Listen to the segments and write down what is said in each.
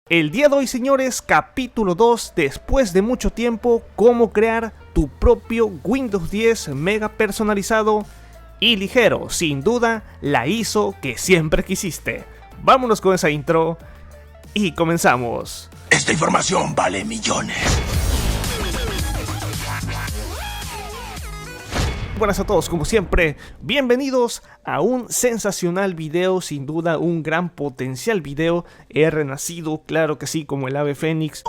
El día de hoy, señores, capítulo 2, después de mucho tiempo, cómo crear tu propio Windows 10 mega personalizado y ligero, sin duda, la ISO que siempre quisiste. Vámonos con esa intro y comenzamos. Esta información vale millones. Buenas a todos, como siempre, bienvenidos a un sensacional video, sin duda un gran potencial video. He renacido, claro que sí, como el ave fénix,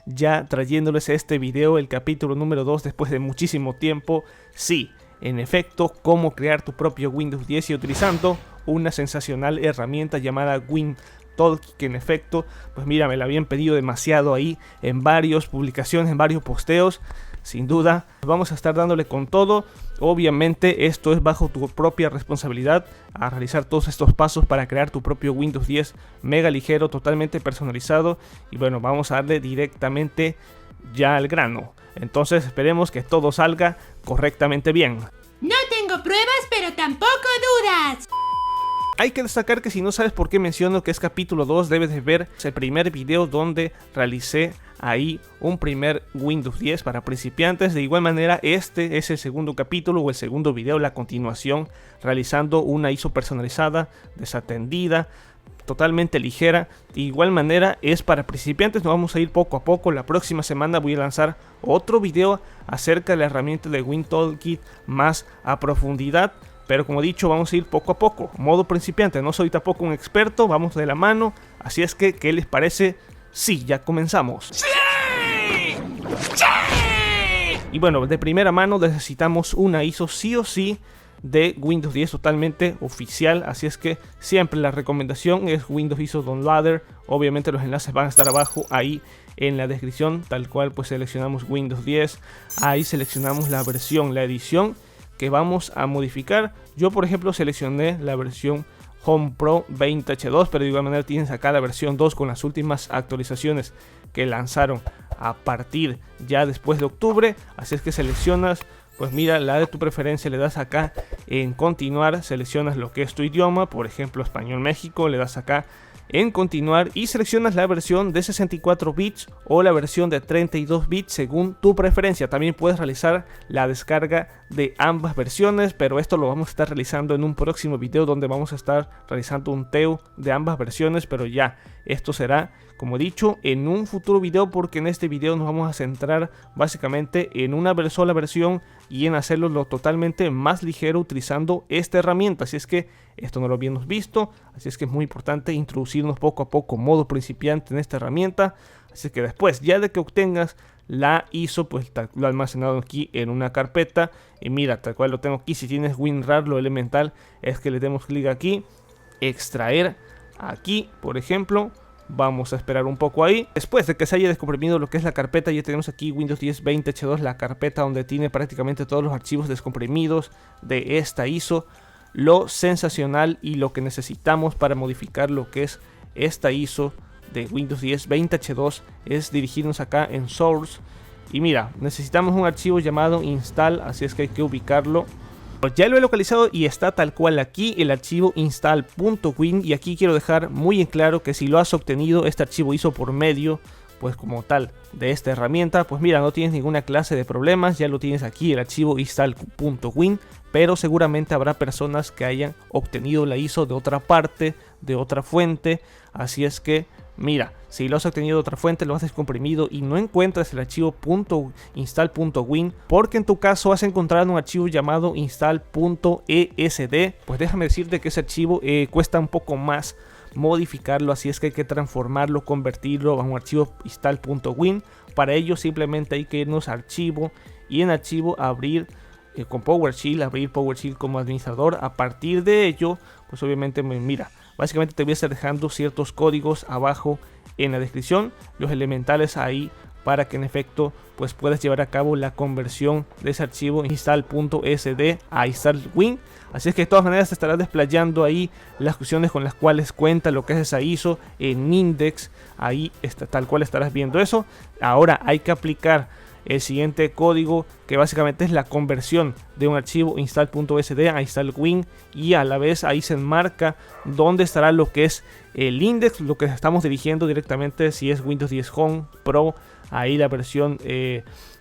ya trayéndoles este video, el capítulo número 2 después de muchísimo tiempo. Sí, en efecto, cómo crear tu propio Windows 10 y utilizando una sensacional herramienta llamada WinTalk, que en efecto, pues mira, me la habían pedido demasiado ahí en varias publicaciones, en varios posteos. Sin duda, vamos a estar dándole con todo. Obviamente esto es bajo tu propia responsabilidad, a realizar todos estos pasos para crear tu propio Windows 10 mega ligero, totalmente personalizado. Y bueno, vamos a darle directamente ya al grano. Entonces esperemos que todo salga correctamente bien. No tengo pruebas, pero tampoco dudas. Hay que destacar que si no sabes por qué menciono que es capítulo 2, debes de ver el primer video donde realicé ahí un primer Windows 10 para principiantes. De igual manera, este es el segundo capítulo o el segundo video, la continuación, realizando una ISO personalizada, desatendida, totalmente ligera. De igual manera es para principiantes, nos vamos a ir poco a poco. La próxima semana voy a lanzar otro video acerca de la herramienta de WinTalk más a profundidad. Pero como he dicho, vamos a ir poco a poco, modo principiante, no soy tampoco un experto, vamos de la mano. Así es que, ¿qué les parece? Sí, ya comenzamos. ¡Sí! ¡Sí! Y bueno, de primera mano necesitamos una ISO sí o sí de Windows 10 totalmente oficial. Así es que siempre la recomendación es Windows ISO Downloader. Obviamente los enlaces van a estar abajo ahí en la descripción. Tal cual, pues seleccionamos Windows 10. Ahí seleccionamos la versión, la edición que vamos a modificar. Yo por ejemplo seleccioné la versión Home Pro 20H2, pero de igual manera tienes acá la versión 2 con las últimas actualizaciones que lanzaron a partir ya después de octubre. Así es que seleccionas, pues mira, la de tu preferencia, le das acá en continuar, seleccionas lo que es tu idioma, por ejemplo español México, le das acá en continuar y seleccionas la versión de 64 bits o la versión de 32 bits según tu preferencia. También puedes realizar la descarga de ambas versiones, pero esto lo vamos a estar realizando en un próximo video donde vamos a estar realizando un teo de ambas versiones, pero ya esto será, como he dicho, en un futuro video, porque en este video nos vamos a centrar básicamente en una sola versión y en hacerlo lo totalmente más ligero utilizando esta herramienta. Así es que esto no lo habíamos visto, así es que es muy importante introducirnos poco a poco modo principiante en esta herramienta. Así que después, ya de que obtengas la ISO, pues lo he almacenado aquí en una carpeta. Y mira, tal cual lo tengo aquí. Si tienes WinRAR, lo elemental es que le demos clic aquí, extraer aquí, por ejemplo. Vamos a esperar un poco ahí. Después de que se haya descomprimido lo que es la carpeta, ya tenemos aquí Windows 10 20H2, la carpeta donde tiene prácticamente todos los archivos descomprimidos de esta ISO. Lo sensacional y lo que necesitamos para modificar lo que es esta ISO de Windows 10 20H2 es dirigirnos acá en Source. Y mira, necesitamos un archivo llamado install, así es que hay que ubicarlo. Ya lo he localizado y está tal cual aquí el archivo install.win. Y aquí quiero dejar muy en claro que si lo has obtenido este archivo ISO por medio, pues como tal, de esta herramienta, pues mira, no tienes ninguna clase de problemas. Ya lo tienes aquí el archivo install.win, pero seguramente habrá personas que hayan obtenido la ISO de otra parte, de otra fuente. Así es que mira, si lo has obtenido de otra fuente, lo has descomprimido y no encuentras el archivo .install.win, porque en tu caso has encontrado un archivo llamado install.esd, pues déjame decirte que ese archivo cuesta un poco más modificarlo, así es que hay que transformarlo, convertirlo a un archivo install.win. Para ello simplemente hay que irnos a archivo y en archivo abrir con PowerShell, abrir PowerShell como administrador. A partir de ello, pues obviamente mira, básicamente te voy a estar dejando ciertos códigos abajo en la descripción, los elementales ahí, para que en efecto pues puedas llevar a cabo la conversión de ese archivo install.sd a install.win. Así es que de todas maneras te estarás desplayando ahí las funciones con las cuales cuenta lo que es esa ISO en index. Ahí está, tal cual estarás viendo eso. Ahora hay que aplicar el siguiente código, que básicamente es la conversión de un archivo install.bsd a install.win, y a la vez ahí se enmarca dónde estará lo que es el index, lo que estamos dirigiendo directamente, si es Windows 10 Home Pro, ahí la versión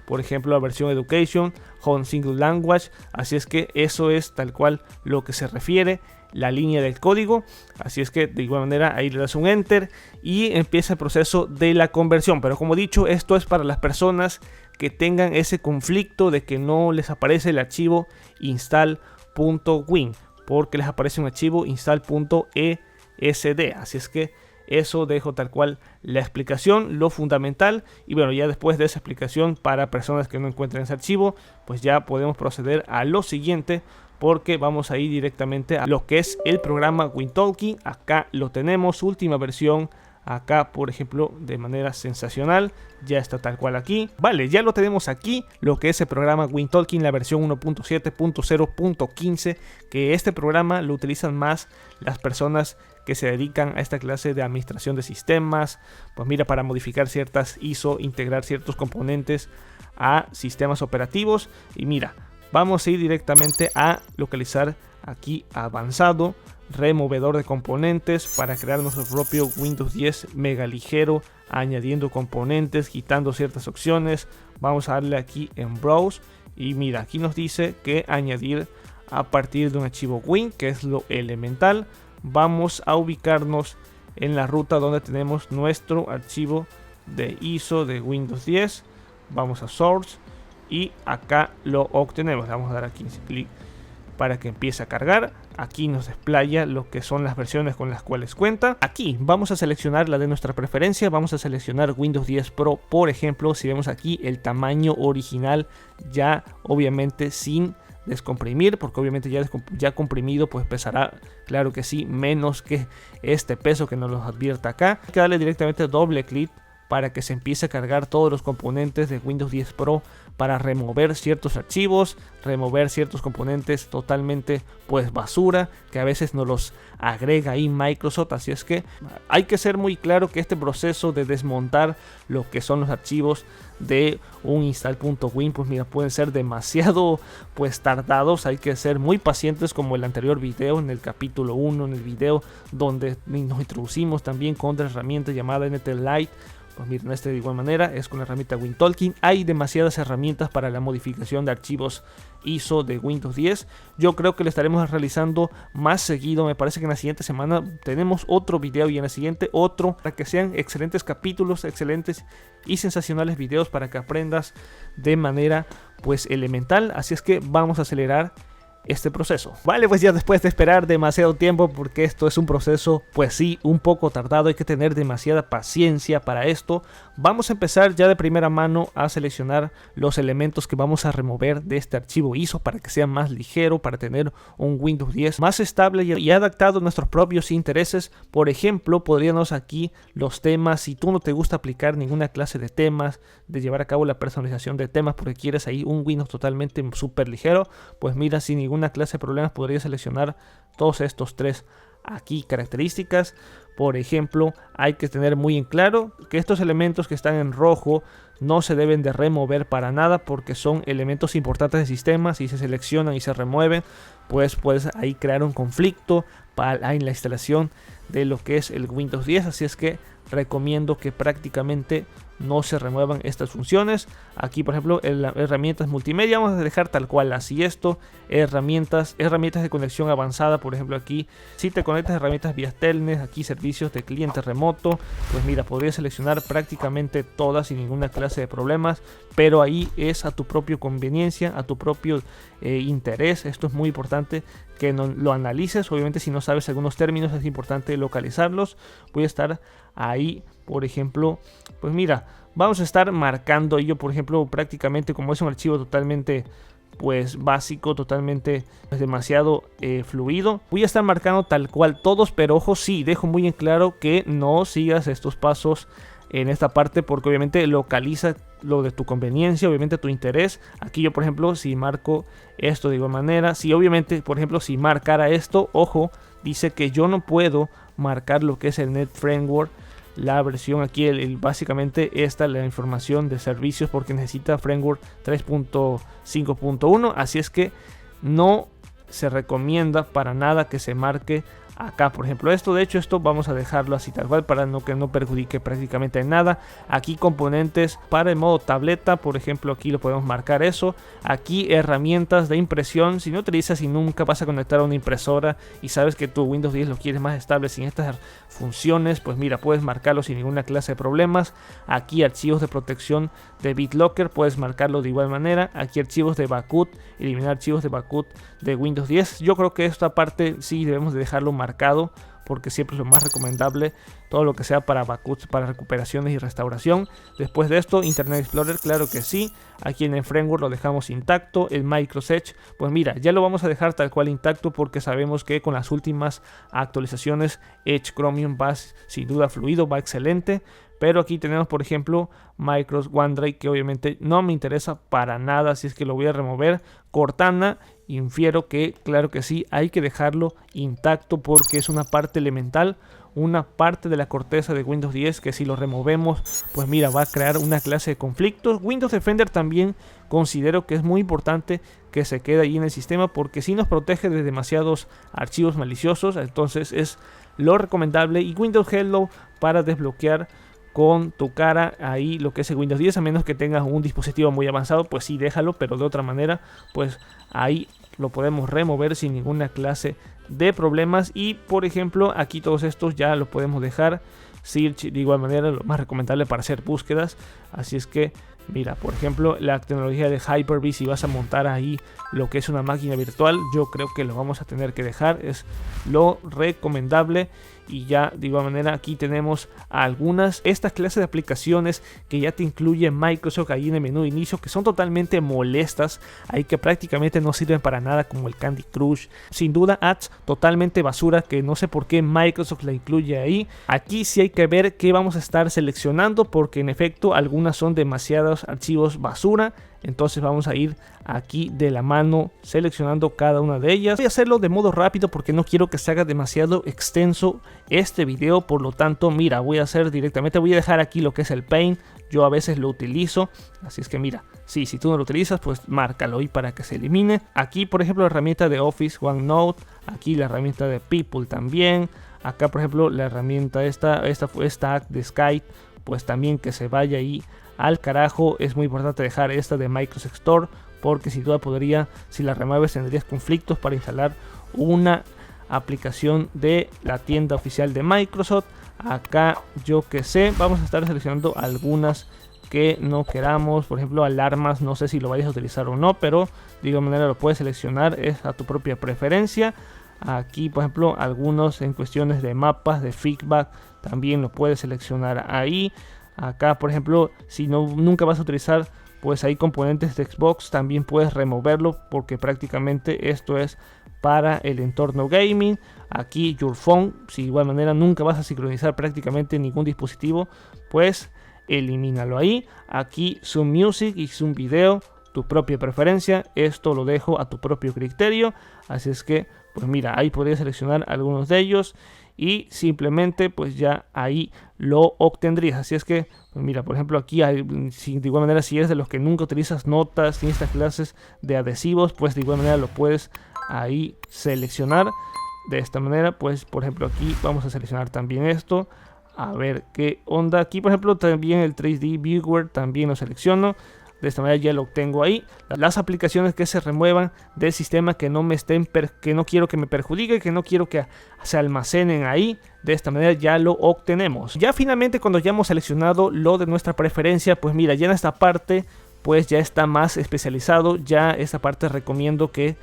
por ejemplo la versión Education, Home Single Language. Así es que eso es tal cual lo que se refiere la línea del código. Así es que de igual manera ahí le das un enter y empieza el proceso de la conversión. Pero como he dicho, esto es para las personas que tengan ese conflicto de que no les aparece el archivo install.win, porque les aparece un archivo install.esd. Así es que eso dejo tal cual la explicación, lo fundamental. Y bueno, ya después de esa explicación para personas que no encuentren ese archivo, pues ya podemos proceder a lo siguiente, porque vamos a ir directamente a lo que es el programa WinTalking. Acá lo tenemos, última versión. Acá, por ejemplo, de manera sensacional, ya está tal cual aquí. Vale, ya lo tenemos aquí, lo que es el programa WinTalking, la versión 1.7.0.15, que este programa lo utilizan más las personas que se dedican a esta clase de administración de sistemas. Pues mira, para modificar ciertas ISO, integrar ciertos componentes a sistemas operativos. Y mira, vamos a ir directamente a localizar aquí avanzado, removedor de componentes, para crear nuestro propio Windows 10 mega ligero, añadiendo componentes, quitando ciertas opciones. Vamos a darle aquí en Browse y mira, aquí nos dice que añadir a partir de un archivo Win, que es lo elemental. Vamos a ubicarnos en la ruta donde tenemos nuestro archivo de ISO de Windows 10. Vamos a Source y acá lo obtenemos. Vamos a dar aquí clic para que empiece a cargar. Aquí nos desplaya lo que son las versiones con las cuales cuenta. Aquí vamos a seleccionar la de nuestra preferencia. Vamos a seleccionar Windows 10 Pro, por ejemplo. Si vemos aquí el tamaño original, ya obviamente sin descomprimir, porque obviamente ya comprimido pues pesará, claro que sí, menos que este peso que nos lo advierta acá. Hay que darle directamente doble clic para que se empiece a cargar todos los componentes de Windows 10 Pro, para remover ciertos archivos, remover ciertos componentes totalmente pues basura, que a veces nos los agrega ahí Microsoft. Así es que hay que ser muy claro que este proceso de desmontar lo que son los archivos de un install.win, pues mira, pueden ser demasiado pues tardados. Hay que ser muy pacientes, como el anterior video, en el capítulo 1, en el video donde nos introducimos también con otra herramienta llamada NTLite. Pues miren, de igual manera es con la herramienta WinTalking. Hay demasiadas herramientas para la modificación de archivos ISO de Windows 10. Yo creo que lo estaremos realizando más seguido. Me parece que en la siguiente semana tenemos otro video y en la siguiente otro, para que sean excelentes capítulos, excelentes y sensacionales videos para que aprendas de manera pues elemental. Así es que vamos a acelerar este proceso. Vale, pues ya después de esperar demasiado tiempo, porque esto es un proceso pues sí un poco tardado, hay que tener demasiada paciencia para esto. Vamos a empezar ya de primera mano a seleccionar los elementos que vamos a remover de este archivo ISO, para que sea más ligero, para tener un Windows 10 más estable y adaptado a nuestros propios intereses. Por ejemplo, podríamos aquí los temas. Si tú no te gusta aplicar ninguna clase de temas, de llevar a cabo la personalización de temas, porque quieres ahí un Windows totalmente súper ligero, pues mira, sin ninguna clase de problemas podrías seleccionar todos estos tres aquí características. Por ejemplo, hay que tener muy en claro que estos elementos que están en rojo no se deben de remover para nada, porque son elementos importantes del sistema. Si se seleccionan y se remueven, pues puedes ahí crear un conflicto en la instalación de lo que es el Windows 10. Así es que recomiendo que prácticamente no se remuevan estas funciones. Aquí por ejemplo en las herramientas multimedia vamos a dejar tal cual así esto. Herramientas de conexión avanzada, por ejemplo aquí si te conectas a herramientas vía Telnet, aquí servicios de cliente remoto, pues mira, podrías seleccionar prácticamente todas sin ninguna clase de problemas, pero ahí es a tu propia conveniencia, a tu propio interés. Esto es muy importante que lo analices. Obviamente si no sabes algunos términos es importante localizarlos. Voy a estar ahí, por ejemplo, pues mira, vamos a estar marcando yo, por ejemplo, prácticamente como es un archivo totalmente pues básico, totalmente pues, demasiado fluido, voy a estar marcando tal cual todos, pero ojo, sí, dejo muy en claro que no sigas estos pasos en esta parte, porque obviamente localiza lo de tu conveniencia, obviamente tu interés. Aquí yo, por ejemplo, si marco esto de igual manera, si obviamente, por ejemplo, si marcara esto, ojo, dice que yo no puedo marcar lo que es el Net Framework la versión aquí, básicamente esta la información de servicios, porque necesita framework 3.5.1, así es que no se recomienda para nada que se marque acá, por ejemplo, esto. De hecho, esto vamos a dejarlo así tal cual para que no perjudique prácticamente nada. Aquí componentes para el modo tableta, por ejemplo, aquí lo podemos marcar eso. Aquí herramientas de impresión. Si no utilizas y nunca vas a conectar a una impresora y sabes que tu Windows 10 lo quieres más estable sin estas funciones, pues mira, puedes marcarlo sin ninguna clase de problemas. Aquí archivos de protección de BitLocker, puedes marcarlo de igual manera. Aquí archivos de backup, eliminar archivos de backup de Windows 10. Yo creo que esta parte sí debemos de dejarlo marcado, porque siempre es lo más recomendable, todo lo que sea para backups, para recuperaciones y restauración. Después de esto, Internet Explorer, claro que sí. Aquí en el framework lo dejamos intacto. El Micros Edge, pues mira, ya lo vamos a dejar tal cual intacto, porque sabemos que con las últimas actualizaciones Edge Chromium va sin duda fluido, va excelente. Pero aquí tenemos, por ejemplo, Micros OneDrive, que obviamente no me interesa para nada, así es que lo voy a remover. Cortana, infiero que claro que sí, hay que dejarlo intacto, porque es una parte elemental, una parte de la corteza de Windows 10 que si lo removemos, pues mira, va a crear una clase de conflictos. Windows Defender también considero que es muy importante que se quede ahí en el sistema, porque si nos protege de demasiados archivos maliciosos, entonces es lo recomendable. Y Windows Hello para desbloquear con tu cara ahí lo que es el Windows 10, a menos que tengas un dispositivo muy avanzado, pues sí, déjalo, pero de otra manera, pues ahí lo podemos remover sin ninguna clase de problemas. Y por ejemplo, aquí todos estos ya lo podemos dejar. Search de igual manera, lo más recomendable para hacer búsquedas, así es que mira, por ejemplo, la tecnología de Hyper-V, si vas a montar ahí lo que es una máquina virtual, yo creo que lo vamos a tener que dejar, es lo recomendable. Y ya de igual manera aquí tenemos algunas, estas clases de aplicaciones que ya te incluye Microsoft ahí en el menú de inicio, que son totalmente molestas, ahí que prácticamente no sirven para nada, como el Candy Crush. Sin duda ads totalmente basura, que no sé por qué Microsoft la incluye ahí. Aquí sí hay que ver qué vamos a estar seleccionando, porque en efecto algunas son demasiados archivos basura. Entonces vamos a ir aquí de la mano seleccionando cada una de ellas. Voy a hacerlo de modo rápido porque no quiero que se haga demasiado extenso este video. Por lo tanto, mira, voy a hacer directamente, voy a dejar aquí lo que es el Paint. Yo a veces lo utilizo, así es que mira, sí, si tú no lo utilizas, pues márcalo ahí para que se elimine. Aquí, por ejemplo, la herramienta de Office, OneNote. Aquí la herramienta de People también. Acá, por ejemplo, la herramienta esta de Skype, pues también que se vaya ahí al carajo. Es muy importante dejar esta de Microsoft Store, porque sin duda podría, si la remueves, tendrías conflictos para instalar una aplicación de la tienda oficial de Microsoft. Acá yo que sé, vamos a estar seleccionando algunas que no queramos. Por ejemplo, alarmas, no sé si lo vayas a utilizar o no, pero de igual manera lo puedes seleccionar, es a tu propia preferencia. Aquí, por ejemplo, algunos en cuestiones de mapas, de feedback, también lo puedes seleccionar ahí. Acá, por ejemplo, si nunca vas a utilizar, pues hay componentes de Xbox, también puedes removerlo, porque prácticamente esto es para el entorno gaming. Aquí Your Phone, si de igual manera nunca vas a sincronizar prácticamente ningún dispositivo, pues elimínalo ahí. Aquí Zoom Music y Zoom Video, tu propia preferencia, esto lo dejo a tu propio criterio, así es que pues mira, ahí podrías seleccionar algunos de ellos y simplemente pues ya ahí lo obtendrías. Así es que pues mira, por ejemplo aquí hay, de igual manera, si eres de los que nunca utilizas notas ni estas clases de adhesivos, pues de igual manera lo puedes ahí seleccionar de esta manera. Pues por ejemplo aquí vamos a seleccionar también esto, a ver qué onda. Aquí por ejemplo también el 3D Viewer también lo selecciono. De esta manera ya lo tengo ahí. Las aplicaciones que se remuevan del sistema, que no me estén, que no quiero que me perjudique, que no quiero que se almacenen ahí. De esta manera ya lo obtenemos. Ya finalmente, cuando ya hemos seleccionado lo de nuestra preferencia, pues mira, ya en esta parte pues ya está más especializado. Ya esta parte recomiendo que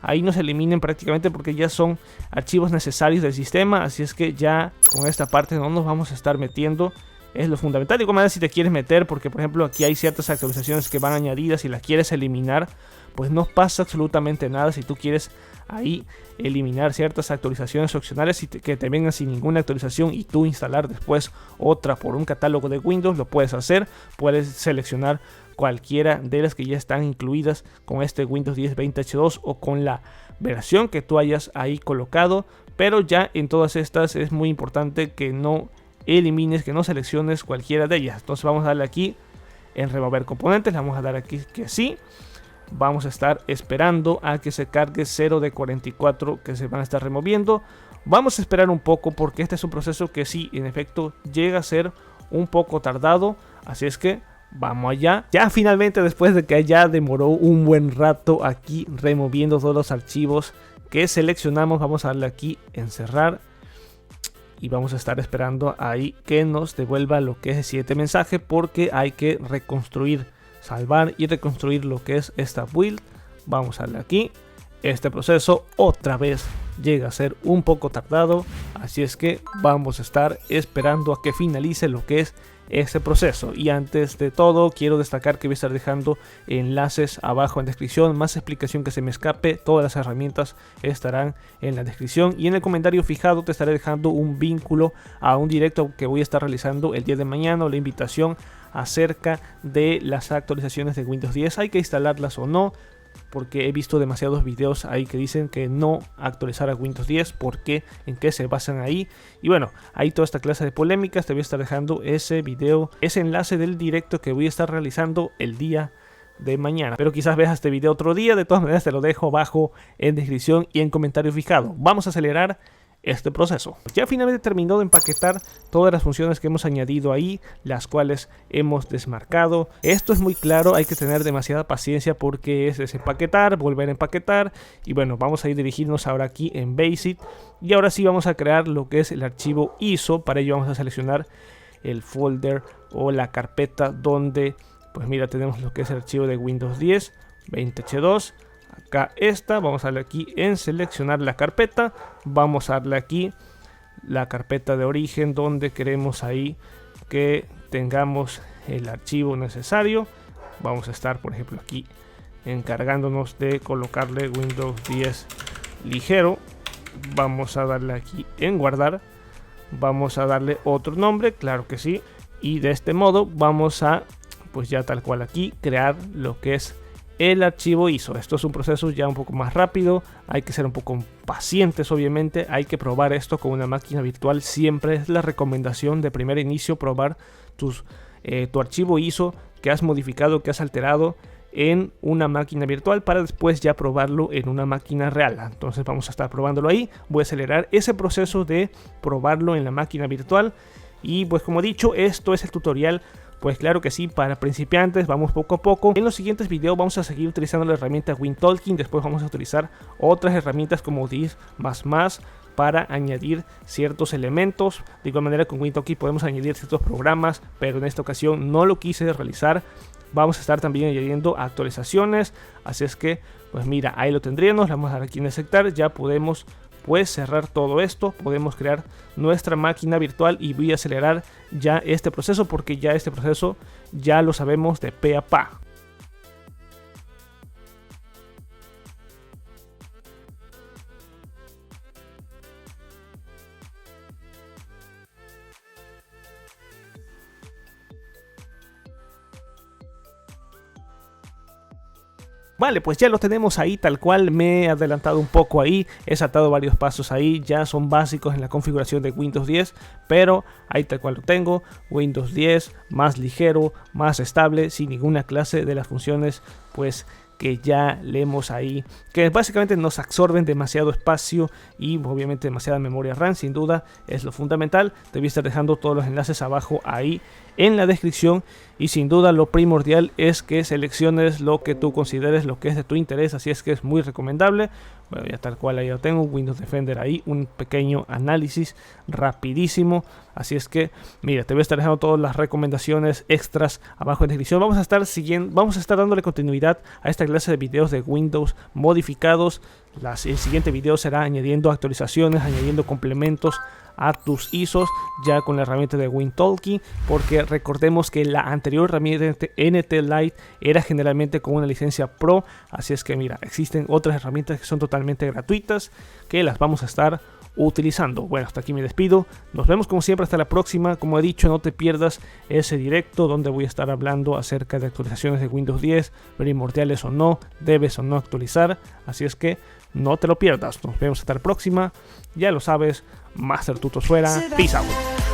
ahí no se eliminen prácticamente, porque ya son archivos necesarios del sistema. Así es que ya con esta parte no nos vamos a estar metiendo. Es lo fundamental. De igual manera, si te quieres meter, porque por ejemplo aquí hay ciertas actualizaciones que van añadidas y las quieres eliminar, pues no pasa absolutamente nada. Si tú quieres ahí eliminar ciertas actualizaciones opcionales y que te vengan sin ninguna actualización y tú instalar después otra por un catálogo de Windows, lo puedes hacer. Puedes seleccionar cualquiera de las que ya están incluidas con este Windows 10 20H2 o con la versión que tú hayas ahí colocado. Pero ya en todas estas es muy importante que no elimines, que no selecciones cualquiera de ellas. Entonces vamos a darle aquí en remover componentes, le vamos a dar aquí que sí. Vamos a estar esperando a que se cargue 0 de 44 que se van a estar removiendo. Vamos a esperar un poco porque este es un proceso que sí, en efecto, llega a ser un poco tardado. Así es que vamos allá. Ya finalmente, después de que ya demoró un buen rato aquí removiendo todos los archivos que seleccionamos, vamos a darle aquí en cerrar. Y vamos a estar esperando ahí que nos devuelva lo que es el siguiente mensaje, porque hay que reconstruir, salvar y reconstruir lo que es esta build. Vamos a darle aquí. Este proceso otra vez llega a ser un poco tardado, así es que vamos a estar esperando a que finalice lo que es este proceso. Y antes de todo quiero destacar que voy a estar dejando enlaces abajo en descripción, más explicación que se me escape, todas las herramientas estarán en la descripción, y en el comentario fijado te estaré dejando un vínculo a un directo que voy a estar realizando el día de mañana, o la invitación acerca de las actualizaciones de Windows 10, hay que instalarlas o no, porque he visto demasiados videos ahí que dicen que no actualizar a Windows 10, porque en qué se basan ahí. Y bueno, hay toda esta clase de polémicas. Te voy a estar dejando ese video, ese enlace del directo que voy a estar realizando el día de mañana, pero quizás veas este video otro día. De todas maneras te lo dejo abajo en descripción y en comentario fijado. Vamos a acelerar este proceso. Ya finalmente terminó de empaquetar todas las funciones que hemos añadido ahí, las cuales hemos desmarcado. Esto es muy claro, hay que tener demasiada paciencia porque es desempaquetar, volver a empaquetar. Y bueno, vamos a ir dirigirnos ahora aquí en Basic, y ahora sí vamos a crear lo que es el archivo ISO. Para ello vamos a seleccionar el folder o la carpeta donde, pues mira, tenemos lo que es el archivo de Windows 10 20H2. Acá está, vamos a darle aquí en seleccionar la carpeta, vamos a darle aquí la carpeta de origen donde queremos ahí que tengamos el archivo necesario. Vamos a estar, por ejemplo, aquí encargándonos de colocarle Windows 10 ligero. Vamos a darle aquí en guardar, vamos a darle otro nombre, claro que sí, y de este modo vamos a, pues ya tal cual aquí, crear lo que es el archivo ISO. Esto es un proceso ya un poco más rápido, hay que ser un poco pacientes, obviamente, hay que probar esto con una máquina virtual. Siempre es la recomendación de primer inicio probar tu archivo ISO que has modificado, que has alterado en una máquina virtual, para después ya probarlo en una máquina real. Entonces vamos a estar probándolo ahí. Voy a acelerar ese proceso de probarlo en la máquina virtual. Y pues como he dicho, esto es el tutorial, pues claro que sí, para principiantes. Vamos poco a poco. En los siguientes videos vamos a seguir utilizando la herramienta WinTalking. Después vamos a utilizar otras herramientas como Disk++ para añadir ciertos elementos. De igual manera con WinTalking podemos añadir ciertos programas, pero en esta ocasión no lo quise realizar. Vamos a estar también añadiendo actualizaciones, así es que pues mira, ahí lo tendríamos. Le vamos a dar aquí en aceptar, ya podemos pues cerrar todo esto, podemos crear nuestra máquina virtual y voy a acelerar ya este proceso porque ya este proceso ya lo sabemos de pe a pa. Vale, pues ya lo tenemos ahí tal cual. Me he adelantado un poco ahí, he saltado varios pasos ahí, ya son básicos en la configuración de Windows 10, pero ahí tal cual lo tengo. Windows 10 más ligero, más estable, sin ninguna clase de las funciones pues que ya leemos ahí, que básicamente nos absorben demasiado espacio y obviamente demasiada memoria RAM. Sin duda es lo fundamental. Te voy a estar dejando todos los enlaces abajo ahí en la descripción, y sin duda lo primordial es que selecciones lo que tú consideres, lo que es de tu interés, así es que es muy recomendable. Bueno, ya tal cual ahí lo tengo, Windows Defender ahí, un pequeño análisis rapidísimo. Así es que mira, te voy a estar dejando todas las recomendaciones extras abajo en descripción. Vamos a estar dándole continuidad a esta clase de videos de Windows modificados. El siguiente video será añadiendo actualizaciones, añadiendo complementos a tus ISOs ya con la herramienta de WinTalking, porque recordemos que la anterior herramienta NT Lite era generalmente con una licencia Pro. Así es que mira, existen otras herramientas que son totalmente gratuitas que las vamos a estar utilizando. Bueno, hasta aquí me despido, nos vemos como siempre hasta la próxima. Como he dicho, no te pierdas ese directo donde voy a estar hablando acerca de actualizaciones de Windows 10, primordiales o no, debes o no actualizar, así es que no te lo pierdas. Nos vemos hasta la próxima, ya lo sabes, Master Tutos fuera, peace out.